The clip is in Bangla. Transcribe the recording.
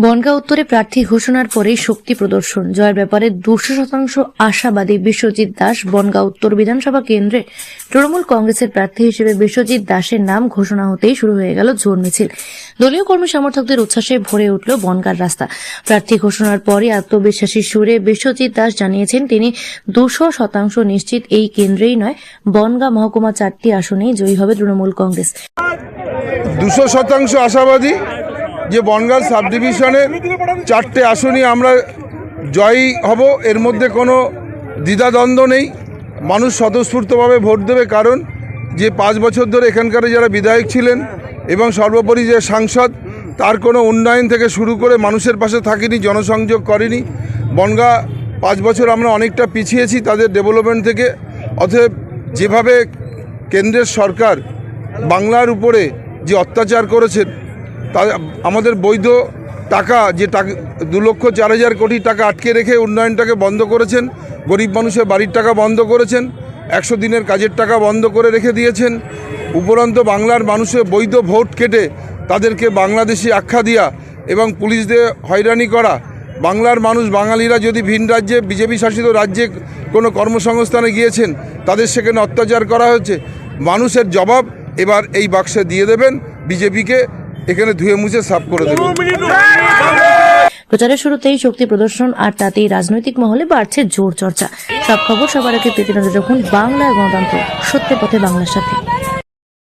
বনগাঁ উত্তরে প্রার্থী ঘোষণার পরেই শক্তি প্রদর্শন। জয়ের ব্যাপারে 200% আশাবাদী বিশ্বজিৎ দাস। বনগাঁ উত্তর বিধানসভা কেন্দ্রে তৃণমূল কংগ্রেসের প্রার্থী হিসেবে বিশ্বজিৎ দাসের নাম ঘোষণা হতেই শুরু হয়ে গেল জোর মিছিল। দলীয় কর্মী সমর্থকদের উচ্ছ্বাসে ভরে উঠল বনগাঁর রাস্তা। প্রার্থী ঘোষণার পরই আত্মবিশ্বাসী সুরে বিশ্বজিৎ দাস জানিয়েছেন তিনি 200% নিশ্চিত এই কেন্দ্রেই নয়, বনগাঁ মহকুমা 4টি আসনেই জয়ী হবে তৃণমূল কংগ্রেস। 200% আশাবাদী যে বনগাঁ সাব ডিভিশনের 4টে আসনই আমরা জয়ী হব, এর মধ্যে কোনো দ্বিধাদ্বন্দ্ব নেই। মানুষ স্বতঃস্ফূর্তভাবে ভোট দেবে, কারণ যে 5 বছর ধরে এখানকার যারা বিধায়ক ছিলেন এবং সর্বোপরি যে সাংসদ, তার কোনো উন্নয়ন থেকে শুরু করে মানুষের পাশে থাকেনি, জনসংযোগ করেনি। বনগাঁ 5 বছর আমরা অনেকটা পিছিয়েছি তাদের ডেভেলপমেন্ট থেকে। অতএব যেভাবে কেন্দ্রের সরকার বাংলার উপরে যে অত্যাচার করেছেন, তা আমাদের বৈধ টাকা যে 2,04,000 কোটি টাকা আটকে রেখে উন্নয়নটাকে বন্ধ করেছেন, গরিব মানুষের বাড়ির টাকা বন্ধ করেছেন, 100 দিনের কাজের টাকা বন্ধ করে রেখে দিয়েছেন। উপরন্ত বাংলার মানুষের বৈধ ভোট কেটে তাদেরকে বাংলাদেশি আখ্যা দেওয়া এবং পুলিশদের হয়রানি করা। বাংলার মানুষ, বাঙালিরা যদি ভিন রাজ্যে, বিজেপি শাসিত রাজ্যে কোনো কর্মসংস্থানে গিয়েছেন, তাদের সেখানে অত্যাচার করা হচ্ছে। মানুষের জবাব এবার এই বাক্সে দিয়ে দেবেন, বিজেপিকে এখানে ধুয়ে মুছে সাফ করে দেবেন। প্রচারের শুরুতেই শক্তি প্রদর্শন, আর তাতেই রাজনৈতিক মহলে বাড়ছে জোর চর্চা। সব খবর সবার আগে পেতে নজর রাখুন বাংলার গণতন্ত্র, সত্যের পথে বাংলার সাথে।